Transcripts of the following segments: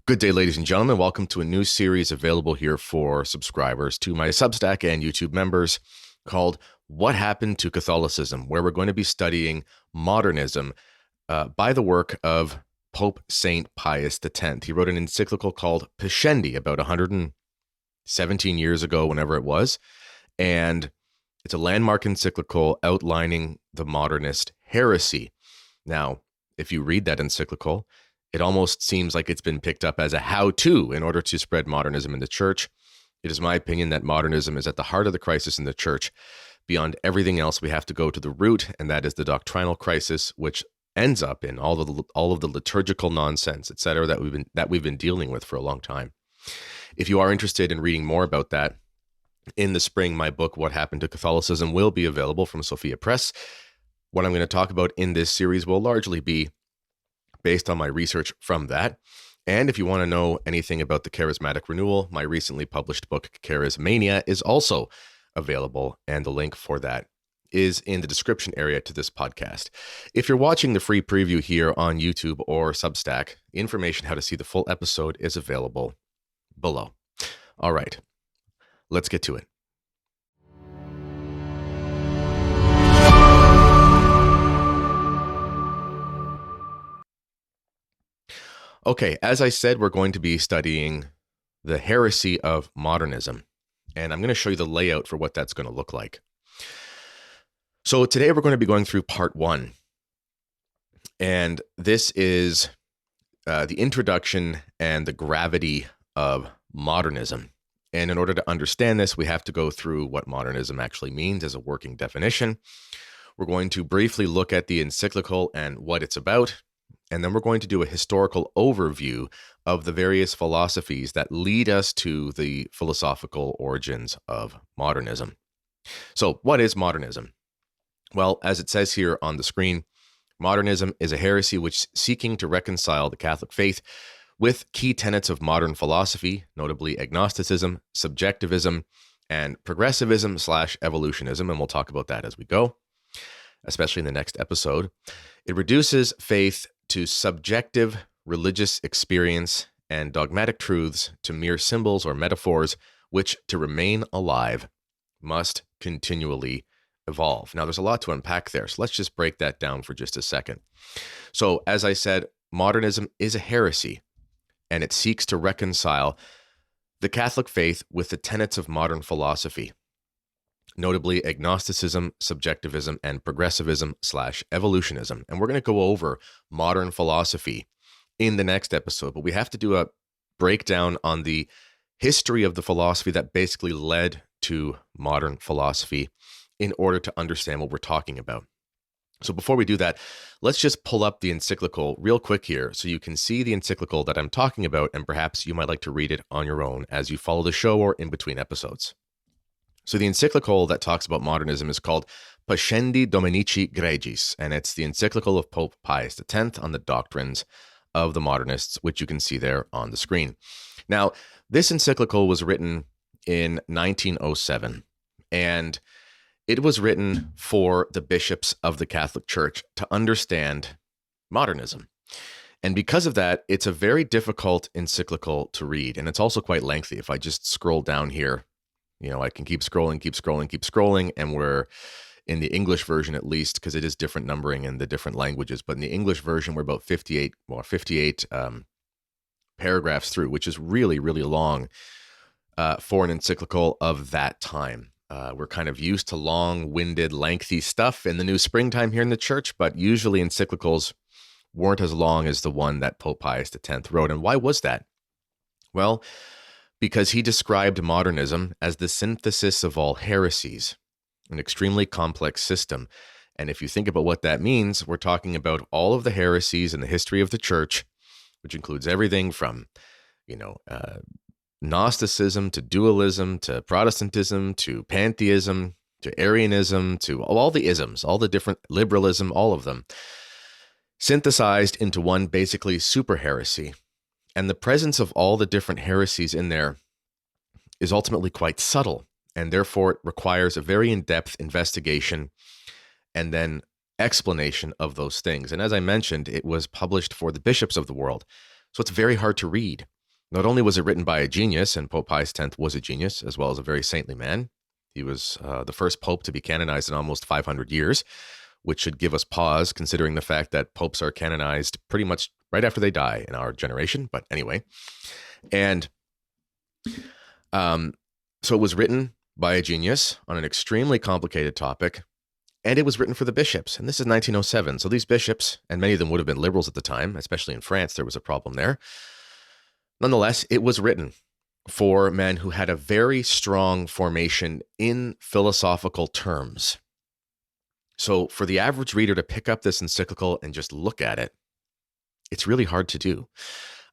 Good day, ladies and gentlemen. Welcome to a new series available here for subscribers to my Substack and YouTube members called What Happened to Catholicism, where we're going to be studying modernism by the work of Pope Saint Pius X. He wrote an encyclical called Pascendi about 117 years ago, whenever it was, and it's a landmark encyclical outlining the modernist heresy. Now, if you read that encyclical, it almost seems like it's been picked up as a how-to in order to spread modernism in the church. It is my opinion that modernism is at the heart of the crisis in the church. Beyond everything else, we have to go to the root, and that is the doctrinal crisis, which ends up in all of the liturgical nonsense, etc., that we've been dealing with for a long time. If you are interested in reading more about that, in the spring, my book, What Happened to Catholicism, will be available from Sophia Press. What I'm going to talk about in this series will largely be based on my research from that. And if you want to know anything about the charismatic renewal, my recently published book, Charismania, is also available, and the link for that is in the description area to this podcast. If you're watching the free preview here on YouTube or Substack, information how to see the full episode is available below. All right, let's get to it. Okay, as I said, we're going to be studying the heresy of modernism, and I'm going to show you the layout for what that's going to look like. So today we're going to be going through part 1, and this is the introduction and the gravity of modernism. And in order to understand this, we have to go through what modernism actually means as a working definition. We're going to briefly look at the encyclical and what it's about. And then we're going to do a historical overview of the various philosophies that lead us to the philosophical origins of modernism. So what is modernism? Well, as it says here on the screen, modernism is a heresy which seeking to reconcile the Catholic faith with key tenets of modern philosophy, notably agnosticism, subjectivism, and progressivism/evolutionism. And we'll talk about that as we go, especially in the next episode. It reduces faith to subjective religious experience and dogmatic truths to mere symbols or metaphors, which, to remain alive, must continually evolve. Now, there's a lot to unpack there, so let's just break that down for just a second. So, as I said, modernism is a heresy, and it seeks to reconcile the Catholic faith with the tenets of modern philosophy, notably agnosticism, subjectivism, and progressivism/evolutionism. And we're going to go over modern philosophy in the next episode, but we have to do a breakdown on the history of the philosophy that basically led to modern philosophy in order to understand what we're talking about. So before we do that, let's just pull up the encyclical real quick here so you can see the encyclical that I'm talking about, and perhaps you might like to read it on your own as you follow the show or in between episodes. So the encyclical that talks about modernism is called Pascendi dominici gregis, and it's the encyclical of Pope Pius X on the doctrines of the modernists, which you can see there on the screen. Now, this encyclical was written in 1907, and it was written for the bishops of the Catholic Church to understand modernism. And because of that, it's a very difficult encyclical to read, and it's also quite lengthy. If I just scroll down here, I can keep scrolling, and we're in the English version, at least, because it is different numbering in the different languages. But in the English version, we're about 58 paragraphs through, which is really, really long for an encyclical of that time. We're kind of used to long-winded, lengthy stuff in the new springtime here in the church, but usually encyclicals weren't as long as the one that Pope Pius X wrote. And why was that? Well, because he described modernism as the synthesis of all heresies, an extremely complex system. And if you think about what that means, we're talking about all of the heresies in the history of the church, which includes everything from, Gnosticism to dualism to Protestantism to pantheism to Arianism to all the isms, all the different liberalism, all of them, synthesized into one basically super heresy. And the presence of all the different heresies in there is ultimately quite subtle, and therefore it requires a very in-depth investigation and then explanation of those things. And as I mentioned, it was published for the bishops of the world, so it's very hard to read. Not only was it written by a genius, and Pope Pius X was a genius, as well as a very saintly man. He was the first pope to be canonized in almost 500 years, which should give us pause considering the fact that popes are canonized pretty much right after they die in our generation. But anyway, and so it was written by a genius on an extremely complicated topic, and it was written for the bishops. And this is 1907. So these bishops, and many of them would have been liberals at the time, especially in France, there was a problem there. Nonetheless, it was written for men who had a very strong formation in philosophical terms. So for the average reader to pick up this encyclical and just look at it, it's really hard to do.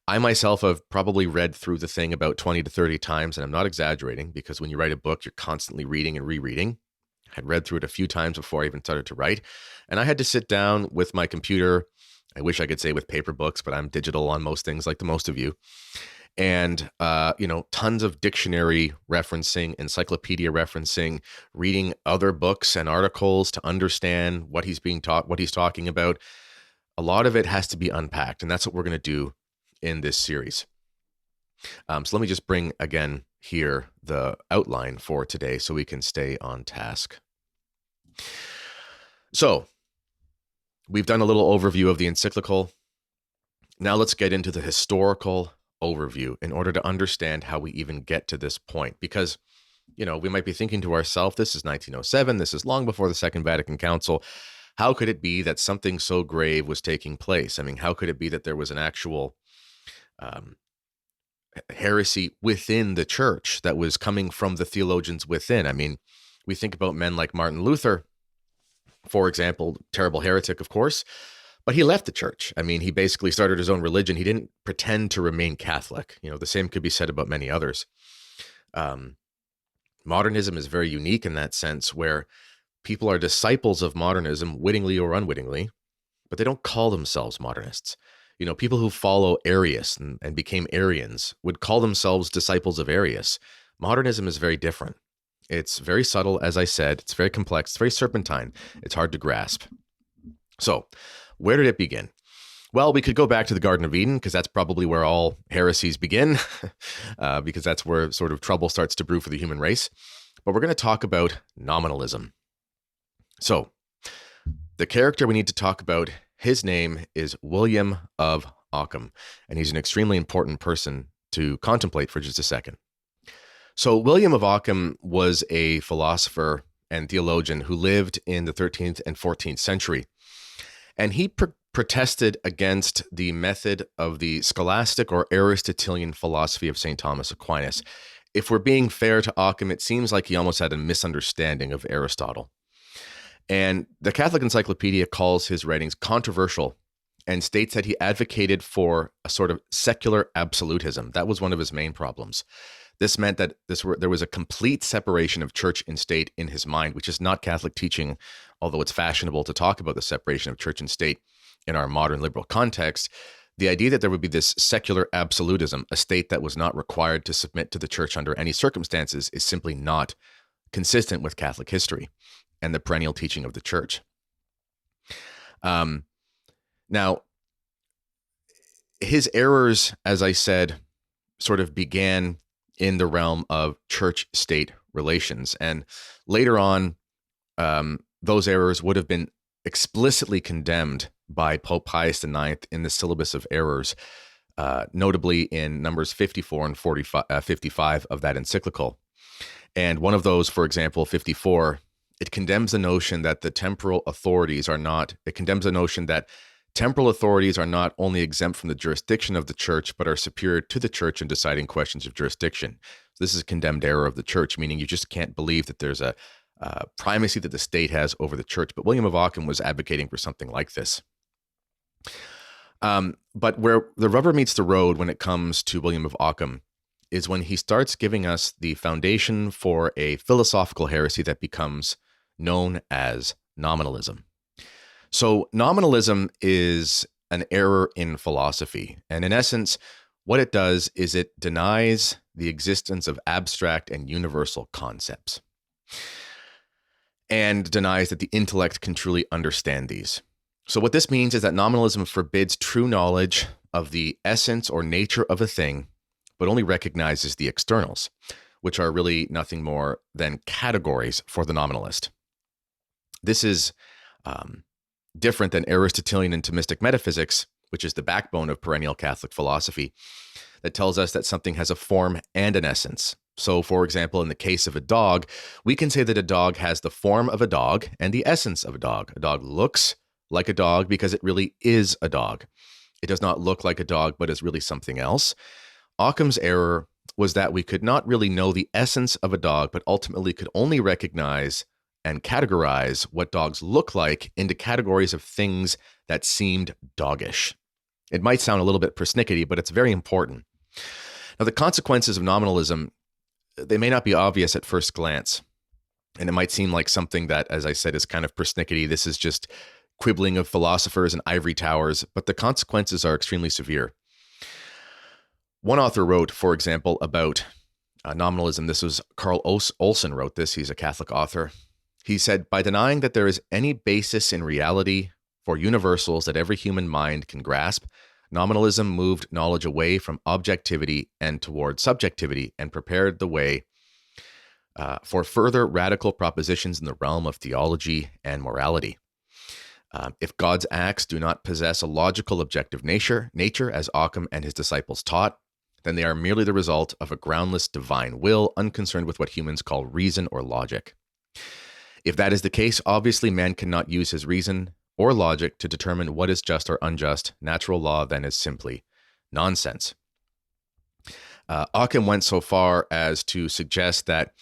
I myself have probably read through the thing about 20 to 30 times, and I'm not exaggerating, because when you write a book, you're constantly reading and rereading. I had read through it a few times before I even started to write, and I had to sit down with my computer. I wish I could say with paper books, but I'm digital on most things like the most of you. And, tons of dictionary referencing, encyclopedia referencing, reading other books and articles to understand what he's talking about. A lot of it has to be unpacked, and that's what we're going to do in this series. So let me just bring again here the outline for today so we can stay on task. So we've done a little overview of the encyclical. Now let's get into the historical overview in order to understand how we even get to this point. Because, we might be thinking to ourselves, this is 1907, this is long before the Second Vatican Council. How could it be that something so grave was taking place? I mean, how could it be that there was an actual heresy within the church that was coming from the theologians within? I mean, we think about men like Martin Luther, for example, terrible heretic, of course, but he left the church. I mean, he basically started his own religion. He didn't pretend to remain Catholic. The same could be said about many others. Modernism is very unique in that sense, where people are disciples of modernism, wittingly or unwittingly, but they don't call themselves modernists. People who follow Arius and became Arians would call themselves disciples of Arius. Modernism is very different. It's very subtle, as I said. It's very complex. It's very serpentine. It's hard to grasp. So, where did it begin? Well, we could go back to the Garden of Eden, because that's probably where all heresies begin, because that's where sort of trouble starts to brew for the human race. But we're going to talk about nominalism. So, the character we need to talk about, his name is William of Ockham, and he's an extremely important person to contemplate for just a second. So, William of Ockham was a philosopher and theologian who lived in the 13th and 14th century. And he protested against the method of the scholastic or Aristotelian philosophy of St. Thomas Aquinas. If we're being fair to Ockham, it seems like he almost had a misunderstanding of Aristotle. And the Catholic Encyclopedia calls his writings controversial and states that he advocated for a sort of secular absolutism. That was one of his main problems. This meant that there was a complete separation of church and state in his mind, which is not Catholic teaching, although it's fashionable to talk about the separation of church and state in our modern liberal context. The idea that there would be this secular absolutism, a state that was not required to submit to the church under any circumstances, is simply not consistent with Catholic history and the perennial teaching of the church. Now, his errors, as I said, sort of began in the realm of church-state relations. And later on, those errors would have been explicitly condemned by Pope Pius IX in the Syllabus of Errors, notably in numbers 54 and 55 of that encyclical. And one of those, for example, 54, it condemns the notion that temporal authorities are not only exempt from the jurisdiction of the church, but are superior to the church in deciding questions of jurisdiction. So this is a condemned error of the church, meaning you just can't believe that there's a primacy that the state has over the church. But William of Ockham was advocating for something like this. But where the rubber meets the road when it comes to William of Ockham is when he starts giving us the foundation for a philosophical heresy that becomes known as nominalism. So nominalism is an error in philosophy. And in essence, what it does is it denies the existence of abstract and universal concepts and denies that the intellect can truly understand these. So what this means is that nominalism forbids true knowledge of the essence or nature of a thing, but only recognizes the externals, which are really nothing more than categories for the nominalist. This is different than Aristotelian and Thomistic metaphysics, which is the backbone of perennial Catholic philosophy, that tells us that something has a form and an essence. So, for example, in the case of a dog, we can say that a dog has the form of a dog and the essence of a dog. A dog looks like a dog because it really is a dog. It does not look like a dog, but is really something else. Ockham's error was that we could not really know the essence of a dog, but ultimately could only recognize and categorize what dogs look like into categories of things that seemed doggish. It might sound a little bit persnickety, but it's very important. Now, the consequences of nominalism, they may not be obvious at first glance, and it might seem like something that, as I said, is kind of persnickety. This is just quibbling of philosophers and ivory towers, but the consequences are extremely severe. One author wrote, for example, about nominalism. This was Carl Olson wrote this. He's a Catholic author. He said, by denying that there is any basis in reality for universals that every human mind can grasp, nominalism moved knowledge away from objectivity and toward subjectivity and prepared the way for further radical propositions in the realm of theology and morality. If God's acts do not possess a logical objective nature, as Ockham and his disciples taught, then they are merely the result of a groundless divine will, unconcerned with what humans call reason or logic. If that is the case, obviously man cannot use his reason or logic to determine what is just or unjust. Natural law then is simply nonsense. Ockham went so far as to suggest that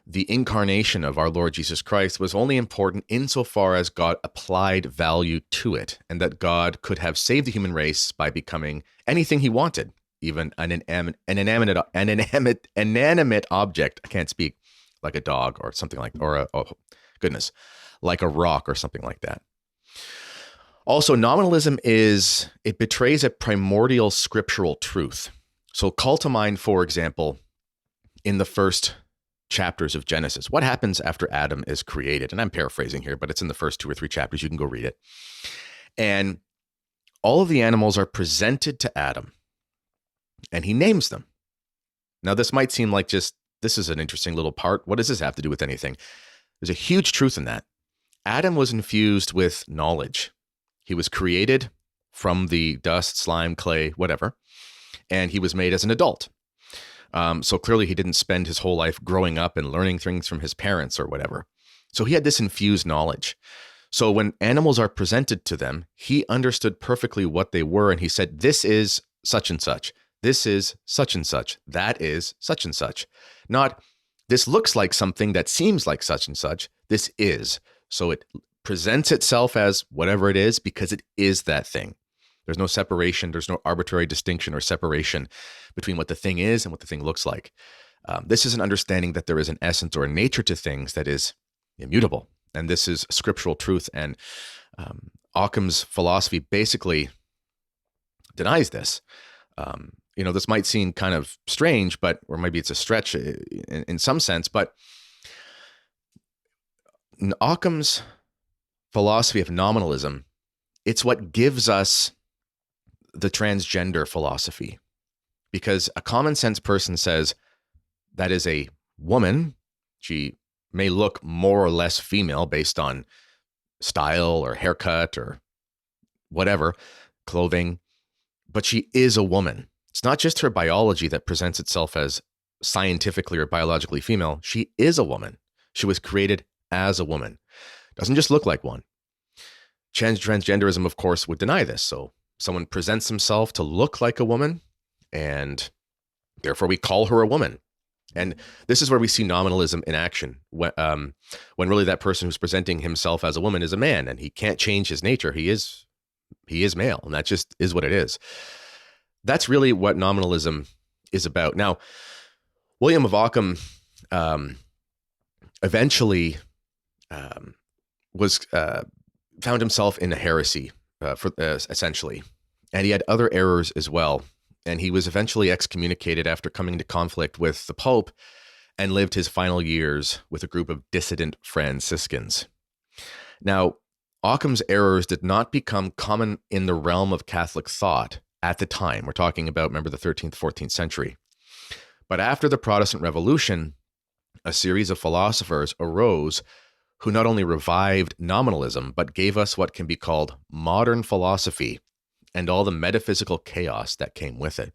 the incarnation of our Lord Jesus Christ was only important insofar as God applied value to it, and that God could have saved the human race by becoming anything he wanted, even an inanimate object. I can't speak, like a dog or something like, or like a rock or something like that. Also, nominalism it betrays a primordial scriptural truth. So call to mind, for example, in the first chapters of Genesis, what happens after Adam is created? And I'm paraphrasing here, but it's in the first 2 or 3 chapters. You can go read it. And all of the animals are presented to Adam, and he names them. Now, this might seem like this is an interesting little part. What does this have to do with anything? There's a huge truth in that. Adam was infused with knowledge. He was created from the dust, slime, clay, whatever, and he was made as an adult. So clearly he didn't spend his whole life growing up and learning things from his parents or whatever. So he had this infused knowledge. So when animals are presented to them, he understood perfectly what they were, and he said, this is such and such. This is such and such. That is such and such. Not, this looks like something that seems like such and such. This is. So it presents itself as whatever it is because it is that thing. There's no separation. There's no arbitrary distinction or separation between what the thing is and what the thing looks like. This is an understanding that there is an essence or a nature to things that is immutable. And this is scriptural truth. And Ockham's philosophy basically denies this. This might seem kind of strange, or maybe it's a stretch in some sense, but Ockham's philosophy of nominalism, it's what gives us the transgender philosophy, because a common sense person says that is a woman. She may look more or less female based on style or haircut or whatever, clothing, but she is a woman. It's not just her biology that presents itself as scientifically or biologically female. She is a woman. She was created as a woman. Doesn't just look like one. Transgenderism, of course, would deny this. So someone presents himself to look like a woman, and therefore we call her a woman. And this is where we see nominalism in action, when really that person who's presenting himself as a woman is a man, and he can't change his nature. He is male, and that just is what it is. That's really what nominalism is about. Now, William of Ockham eventually found himself in a heresy, essentially, and he had other errors as well. And he was eventually excommunicated after coming into conflict with the Pope, and lived his final years with a group of dissident Franciscans. Now, Ockham's errors did not become common in the realm of Catholic thought at the time. We're talking about, remember, the 13th, 14th century. But after the Protestant Revolution, a series of philosophers arose who not only revived nominalism, but gave us what can be called modern philosophy and all the metaphysical chaos that came with it.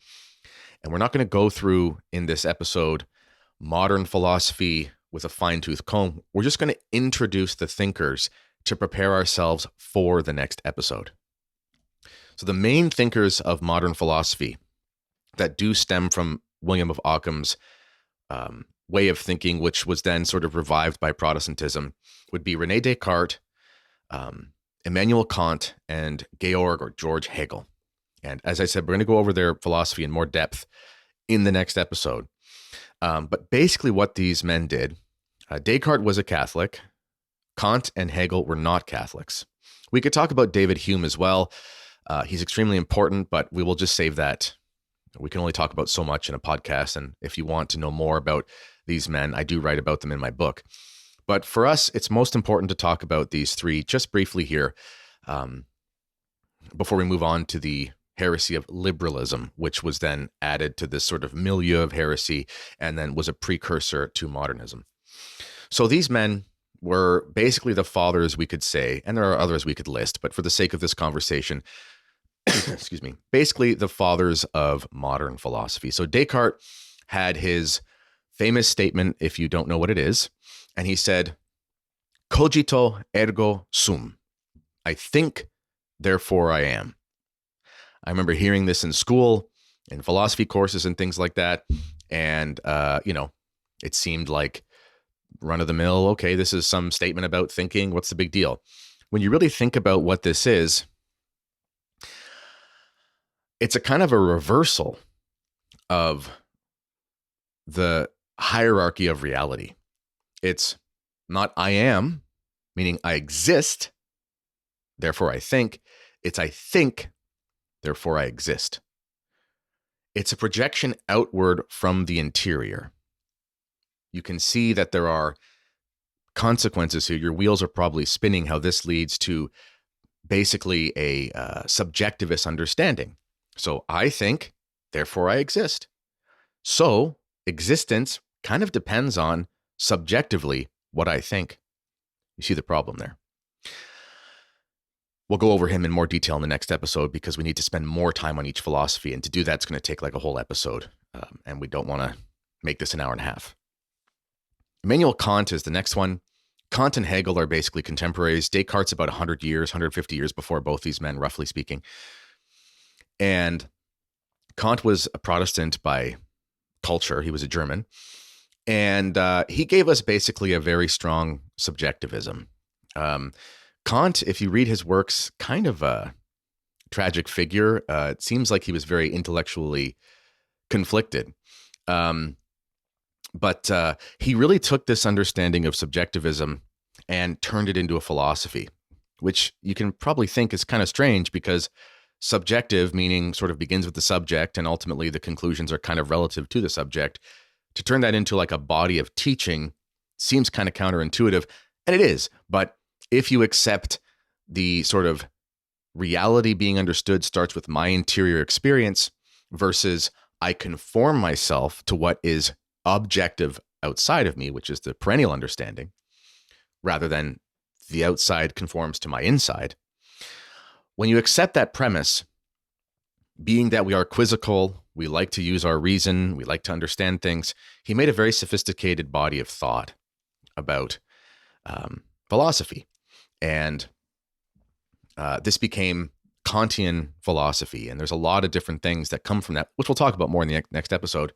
And we're not going to go through in this episode modern philosophy with a fine-tooth comb. We're just going to introduce the thinkers to prepare ourselves for the next episode. So the main thinkers of modern philosophy that do stem from William of Ockham's way of thinking, which was then sort of revived by Protestantism, would be René Descartes, Immanuel Kant, and Georg or George Hegel. And as I said, we're going to go over their philosophy in more depth in the next episode. But basically what these men did, Descartes was a Catholic. Kant and Hegel were not Catholics. We could talk about David Hume as well. He's extremely important, but we will just save that. We can only talk about so much in a podcast. And if you want to know more about these men, I do write about them in my book. But for us, it's most important to talk about these three just briefly here before we move on to the heresy of liberalism, which was then added to this sort of milieu of heresy and then was a precursor to modernism. So these men were basically the fathers, we could say, and there are others we could list, but for the sake of this conversation, excuse me, basically the fathers of modern philosophy. So Descartes had his famous statement, if you don't know what it is, and he said, cogito ergo sum. I think, therefore I am. I remember hearing this in school, in philosophy courses and things like that. And, it seemed like run of the mill. Okay, this is some statement about thinking. What's the big deal? When you really think about what this is, it's a kind of a reversal of the hierarchy of reality. It's not I am, meaning I exist, therefore I think. It's I think, therefore I exist. It's a projection outward from the interior. You can see that there are consequences here. Your wheels are probably spinning how this leads to basically a subjectivist understanding. So I think, therefore I exist. So existence kind of depends on subjectively what I think. You see the problem there. We'll go over him in more detail in the next episode because we need to spend more time on each philosophy. And to do that, it's going to take like a whole episode. And we don't want to make this an hour and a half. Immanuel Kant is the next one. Kant and Hegel are basically contemporaries. Descartes about 100 years, 150 years before both these men, roughly speaking. And Kant was a Protestant by culture. He was a German. And he gave us basically a very strong subjectivism. Kant, if you read his works, kind of a tragic figure. It seems like he was very intellectually conflicted. But he really took this understanding of subjectivism and turned it into a philosophy, which you can probably think is kind of strange because subjective, meaning sort of begins with the subject and ultimately the conclusions are kind of relative to the subject. To turn that into like a body of teaching seems kind of counterintuitive, and it is. But if you accept the sort of reality being understood starts with my interior experience versus I conform myself to what is objective outside of me, which is the perennial understanding, rather than the outside conforms to my inside. When you accept that premise, being that we are quizzical, we like to use our reason, we like to understand things, he made a very sophisticated body of thought about philosophy. And this became Kantian philosophy. And there's a lot of different things that come from that, which we'll talk about more in the next episode.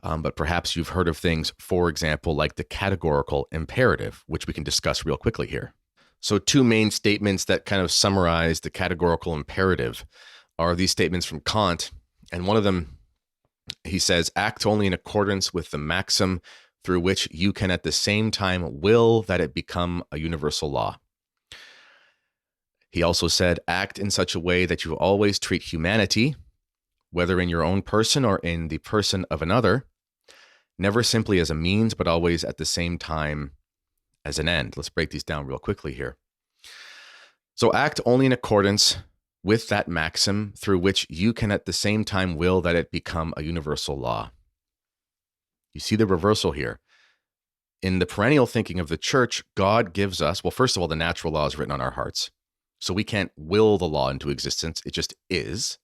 But perhaps you've heard of things, for example, like the categorical imperative, which we can discuss real quickly here. So two main statements that kind of summarize the categorical imperative are these statements from Kant. And one of them, he says, act only in accordance with the maxim through which you can at the same time will that it become a universal law. He also said, act in such a way that you always treat humanity, whether in your own person or in the person of another, never simply as a means, but always at the same time as an end. Let's break these down real quickly here. So act only in accordance with that maxim through which you can at the same time will that it become a universal law. You see the reversal here. In the perennial thinking of the church, God gives us, well, first of all, the natural law is written on our hearts. So we can't will the law into existence. It just is.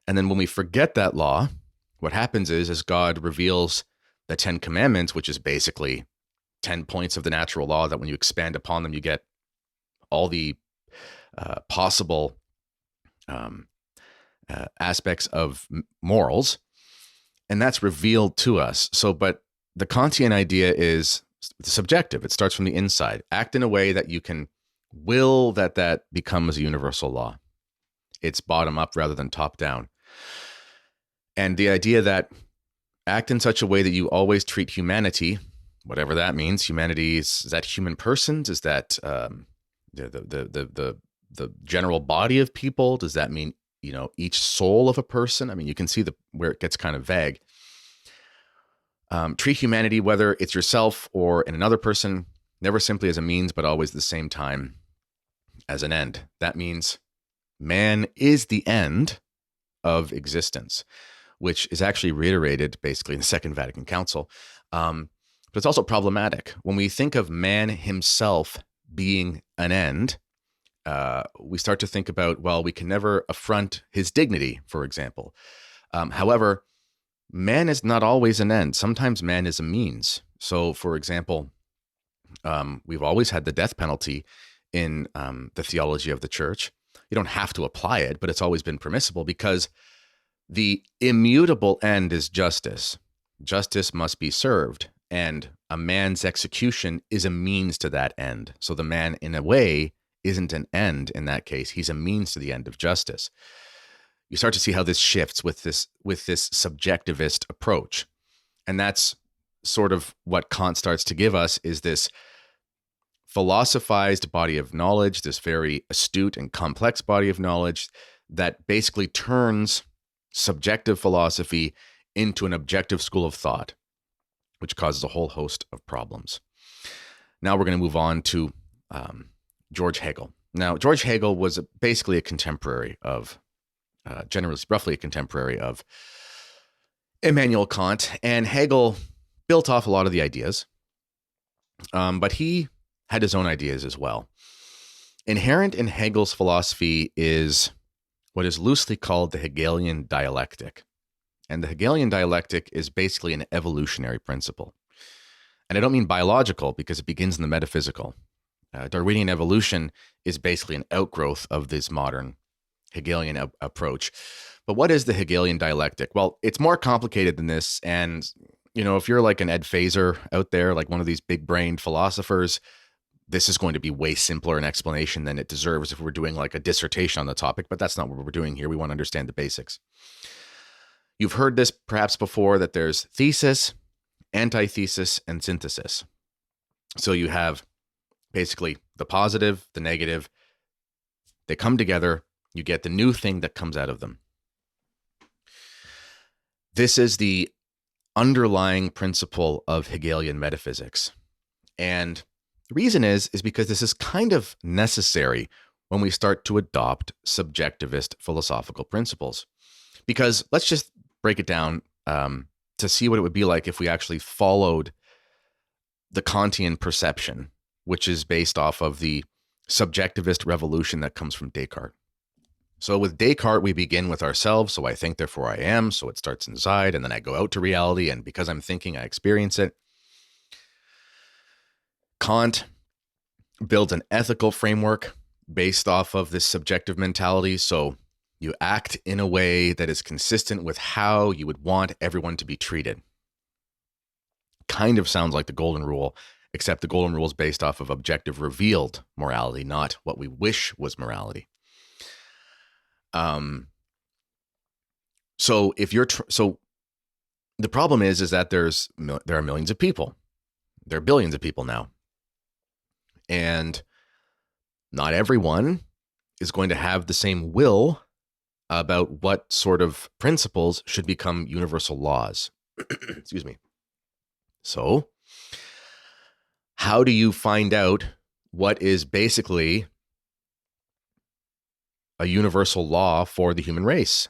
And then when we forget that law, what happens is God reveals the 10 Commandments, which is basically 10 points of the natural law that when you expand upon them, you get all the possible aspects of morals. And that's revealed to us. So, but the Kantian idea is subjective. It starts from the inside. Act in a way that you can will that becomes a universal law. It's bottom up rather than top down. And the idea that act in such a way that you always treat humanity, whatever that means. Humanity is that human persons? Is that the general body of people? Does that mean each soul of a person? I mean, you can see where it gets kind of vague. Treat humanity, whether it's yourself or in another person, never simply as a means, but always at the same time as an end. That means man is the end of existence, which is actually reiterated basically in the Second Vatican Council. But it's also problematic. When we think of man himself being an end, we start to think about, well, we can never affront his dignity, for example. However, man is not always an end. Sometimes man is a means. So, for example, we've always had the death penalty in the theology of the church. You don't have to apply it, but it's always been permissible because the immutable end is justice. Justice must be served, and a man's execution is a means to that end. So the man, in a way, isn't an end in that case. He's a means to the end of justice. You start to see how this shifts with this subjectivist approach. And that's sort of what Kant starts to give us, is this philosophized body of knowledge, this very astute and complex body of knowledge that basically turns subjective philosophy into an objective school of thought, which causes a whole host of problems. Now we're going to move on to George Hegel. Now, George Hegel was basically a contemporary of, roughly a contemporary of Immanuel Kant, and Hegel built off a lot of the ideas, but he had his own ideas as well. Inherent in Hegel's philosophy is what is loosely called the Hegelian dialectic. And the Hegelian dialectic is basically an evolutionary principle. And I don't mean biological, because it begins in the metaphysical. Darwinian evolution is basically an outgrowth of this modern Hegelian approach. But what is the Hegelian dialectic? Well, it's more complicated than this. And, if you're like an Ed Phaser out there, like one of these big-brained philosophers, this is going to be way simpler an explanation than it deserves if we're doing like a dissertation on the topic. But that's not what we're doing here. We want to understand the basics. You've heard this perhaps before, that there's thesis, antithesis, and synthesis. So you have basically the positive, the negative. They come together. You get the new thing that comes out of them. This is the underlying principle of Hegelian metaphysics. And the reason is because this is kind of necessary when we start to adopt subjectivist philosophical principles. Because let's just break it down to see what it would be like if we actually followed the Kantian perception, which is based off of the subjectivist revolution that comes from Descartes. So with Descartes, we begin with ourselves. So I think, therefore I am. So it starts inside, and then I go out to reality. And because I'm thinking, I experience it. Kant builds an ethical framework based off of this subjective mentality. So you act in a way that is consistent with how you would want everyone to be treated. Kind of sounds like the golden rule, except the golden rule is based off of objective revealed morality, not what we wish was morality. So the problem is that there are millions of people. There are billions of people now. And not everyone is going to have the same will about what sort of principles should become universal laws. Excuse me. So, how do you find out what is basically a universal law for the human race?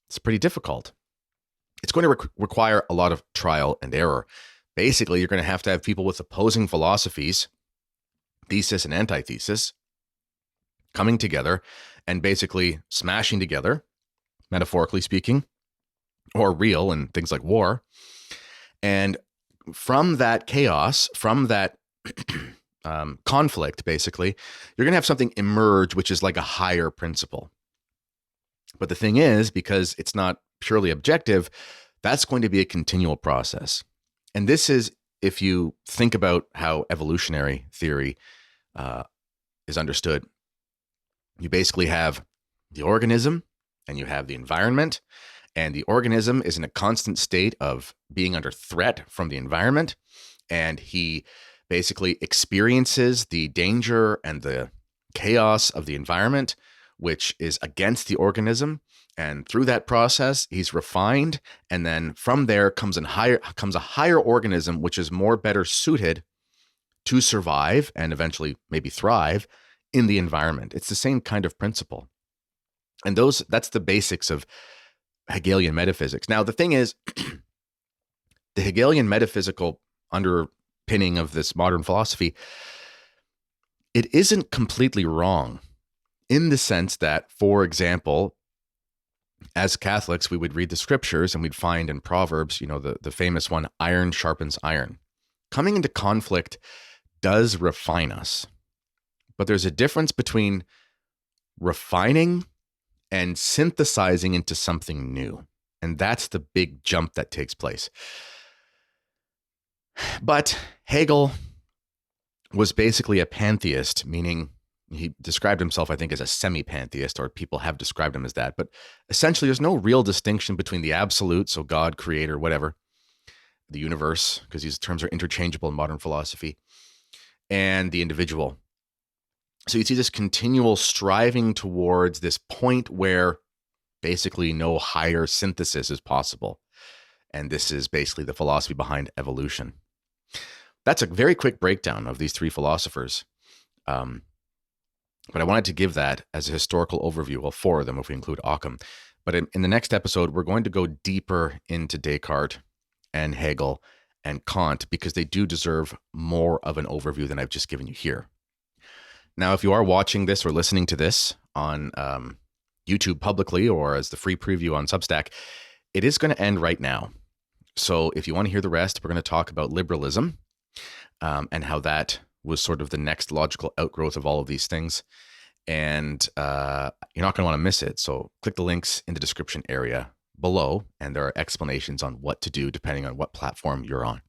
It's pretty difficult. it's going to require a lot of trial and error. Basically, you're going to have people with opposing philosophies, thesis and antithesis, coming together and basically smashing together, metaphorically speaking, or real and things like war. And from that chaos, from that conflict, basically, you're going to have something emerge, which is like a higher principle. But the thing is, because it's not purely objective, that's going to be a continual process. And this is, if you think about how evolutionary theory is understood, you basically have the organism and you have the environment, and the organism is in a constant state of being under threat from the environment, and he basically experiences the danger and the chaos of the environment, which is against the organism. And through that process, he's refined, and then from there comes a higher organism, which is better suited to survive and eventually maybe thrive in the environment. It's the same kind of principle. And that's the basics of Hegelian metaphysics. Now, the thing is, the Hegelian metaphysical underpinning of this modern philosophy, it isn't completely wrong in the sense that, for example, as Catholics, we would read the scriptures and we'd find in Proverbs, the famous one, iron sharpens iron. Coming into conflict does refine us. But there's a difference between refining and synthesizing into something new. And that's the big jump that takes place. But Hegel was basically a pantheist, meaning he described himself, I think, as a semi-pantheist, or people have described him as that. But essentially, there's no real distinction between the absolute, so God, creator, whatever, the universe, because these terms are interchangeable in modern philosophy, and the individual. So you see this continual striving towards this point where basically no higher synthesis is possible. And this is basically the philosophy behind evolution. That's a very quick breakdown of these three philosophers. But I wanted to give that as a historical overview. Well, four of them if we include Ockham. But in the next episode, we're going to go deeper into Descartes and Hegel and Kant, because they do deserve more of an overview than I've just given you here. Now, if you are watching this or listening to this on YouTube publicly or as the free preview on Substack, it is going to end right now. So if you want to hear the rest, we're going to talk about liberalism and how that was sort of the next logical outgrowth of all of these things. And you're not going to want to miss it. So click the links in the description area below, and there are explanations on what to do depending on what platform you're on.